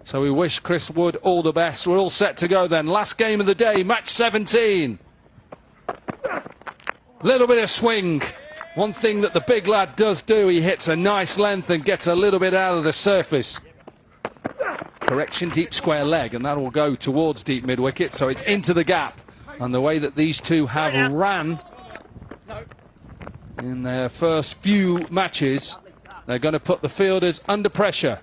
So we wish Chris Wood all the best. We're all set to go then. Last game of the day, match 17. Little bit of swing. One thing that the big lad does do, he hits a nice length and gets a little bit out of the surface. Correction, deep square leg, and that will go towards deep mid-wicket, so it's into the gap. And the way that these two have ran in their first few matches, they're going to put the fielders under pressure.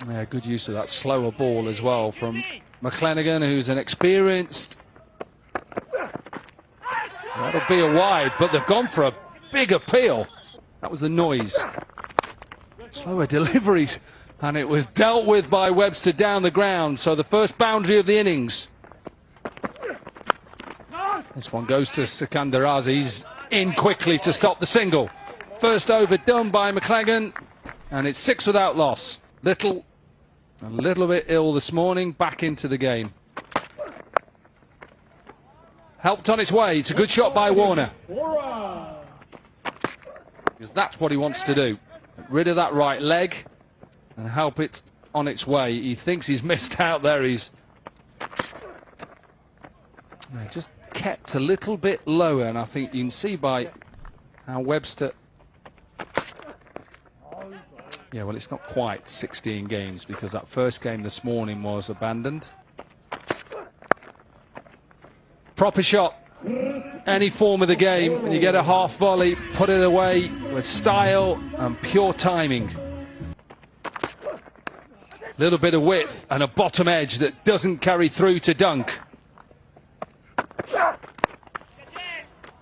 Yeah, good use of that slower ball as well from McClenaghan, who's an experienced... That'll be a wide, but they've gone for a big appeal. That was the noise. Slower deliveries, and it was dealt with by Webster down the ground. So the first boundary of the innings. This one goes to Sikandar Raza. He's in quickly to stop the single. First over done by McClenaghan, and it's 6 without loss. A little bit ill this morning, back into the game. Helped on its way. It's a good shot by Warner. Because that's what he wants to do. Get rid of that right leg and help it on its way. He thinks he's missed out there. He's just kept a little bit lower, and I think you can see by how Webster... Yeah, well, it's not quite 16 games because that first game this morning was abandoned. Proper shot, any form of the game, and you get a half volley, put it away with style and pure timing. Little bit of width and a bottom edge that doesn't carry through to dunk.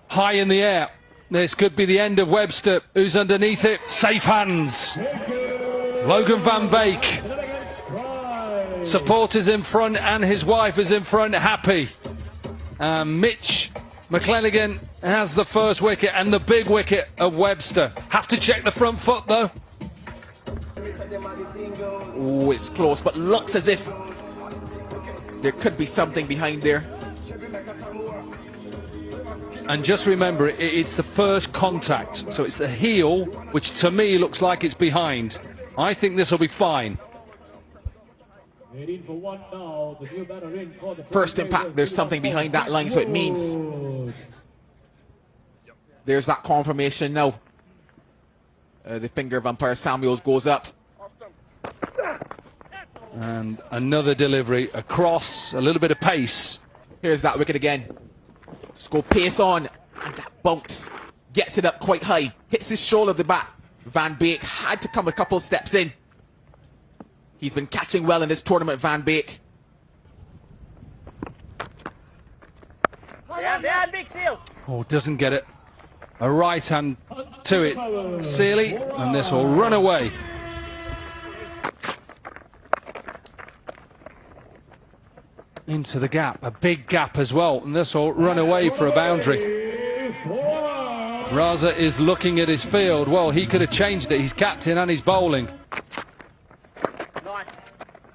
High in the air. This could be the end of Webster, who's underneath it. Safe hands. Logan Van Beek. Supporters in front and his wife is in front, happy. Mitch McClenaghan has the first wicket and the big wicket of Webster. Have to check the front foot though. Oh, it's close, but looks as if there could be something behind there. And just remember, it's the first contact, so it's the heel, which to me looks like it's behind. I think this will be fine. First impact, there's something behind that line, so it means there's that confirmation now. The finger of umpire Samuels goes up. And another delivery across, a little bit of pace. Here's that wicket again. Just go pace on, and that bounce gets it up quite high, hits his shoulder of the bat. Van Beek had to come a couple steps in. He's been catching well in this tournament, Van Beek. Oh, doesn't get it. A right hand to it, Sealy, and this will run away. Into the gap, a big gap as well, and this will run away for a boundary. Raza is looking at his field. Well, he could have changed it. He's captain and he's bowling.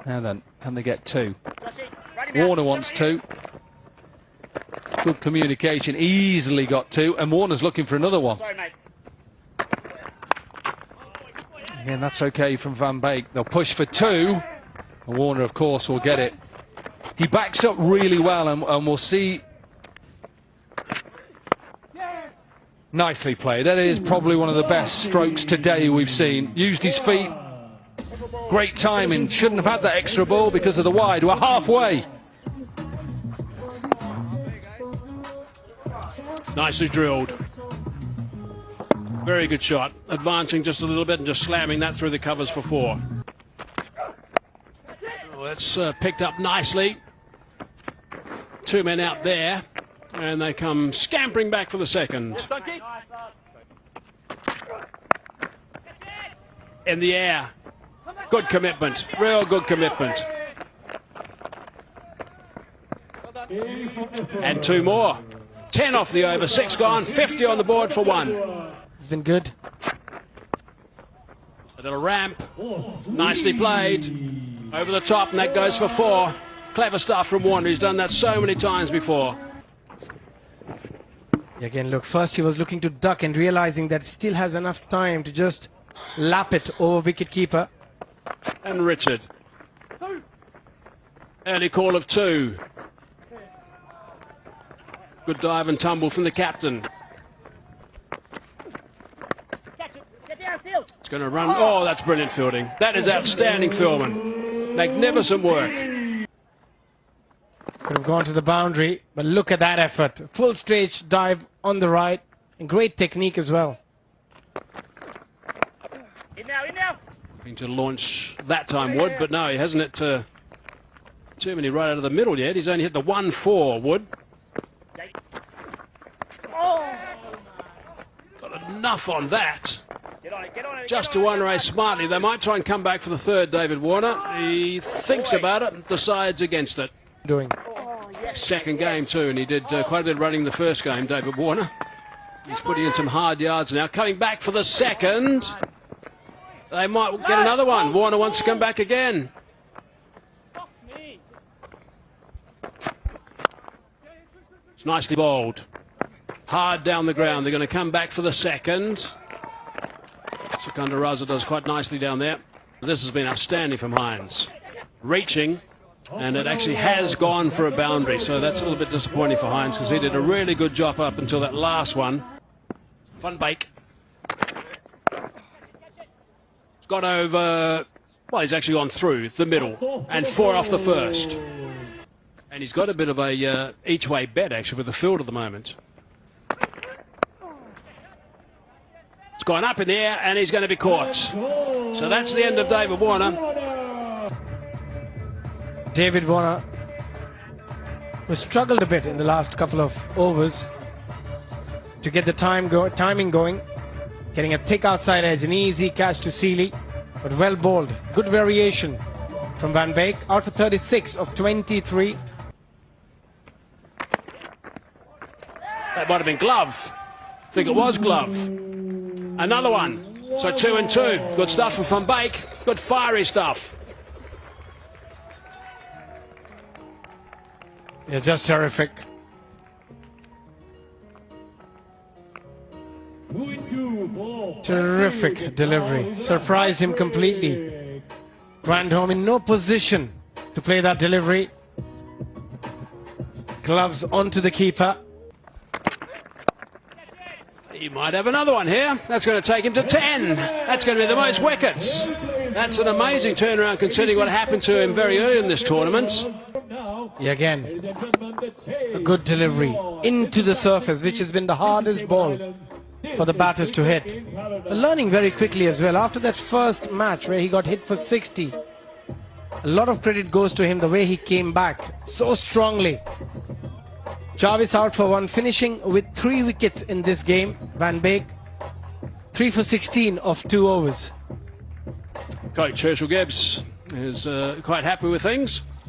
Now then, can they get 2? Warner wants 2. Good communication, easily got 2, and Warner's looking for another one. Again, that's okay from Van Beek. They'll push for 2, and Warner, of course, will get it. He backs up really well, and we'll see. Nicely played. That is probably one of the best strokes today we've seen. Used his feet. Great timing. Shouldn't have had that extra ball because of the wide. We're halfway. Nicely drilled. Very good shot. Advancing just a little bit and just slamming that through the covers for 4. Oh, that's picked up nicely. 2 men out there, and they come scampering back for the second. In the air. Good commitment. Real good commitment. And 2 more. 10 off the over, 6 gone, 50 on the board for 1. It's been good. A little ramp. Nicely played. Over the top, and that goes for 4. Clever stuff from Warner. He's done that so many times before. Again, look, first he was looking to duck and realizing that still has enough time to just lap it over wicketkeeper. and Richard. Early call of 2. Good dive and tumble from the captain. It's going to run. Oh, that's brilliant fielding. That is outstanding fielding. Magnificent work. Could have gone to the boundary, but look at that effort. Full straight dive on the right, and great technique as well. In now. Going to launch that time, Wood, but no, he hasn't hit too many right out of the middle yet. He's only hit the 1-4, Wood. Got enough on that. Get on it. Just to one-race smartly. They might try and come back for the third, David Warner. He thinks about it and decides against it. Doing. Second game too, and he did quite a bit of running the first game, David Warner. He's putting in some hard yards now. Coming back for the second. They might get another one. Warner wants to come back again. It's nicely bowled. Hard down the ground. They're going to come back for the second. Secunda Raza does quite nicely down there. This has been outstanding from Hines. Reaching, and it actually has gone for a boundary, so that's a little bit disappointing for Hines because he did a really good job up until that last one. Van Beek. It's gone over, well, he's actually gone through the middle and 4 off the first. And he's got a bit of a each-way bet, actually, with the field at the moment. It's gone up in the air, and he's going to be caught. So that's the end of David Warner. David Warner was struggled a bit in the last couple of overs to get the timing going. Getting a thick outside edge, an easy catch to Seeley, but well bowled. Good variation from Van Beek. Out for 36 of 23. That might have been glove. I think it was glove. Another one. So 2 and 2. Good stuff from Van Beek. Good fiery stuff. Yeah, just terrific. Terrific delivery. Surprised him completely. Grandhome in no position to play that delivery. Gloves onto the keeper. He might have another one here. That's going to take him to 10. That's going to be the most wickets. That's an amazing turnaround considering what happened to him very early in this tournament. Yeah, again, a good delivery into the surface, which has been the hardest ball for the batters to hit. Learning very quickly as well. After that first match where he got hit for 60, a lot of credit goes to him, the way he came back so strongly. Jarvis out for 1, finishing with 3 wickets in this game. Van Beek, 3 for 16 of 2 overs. Coach Herschel Gibbs is quite happy with things.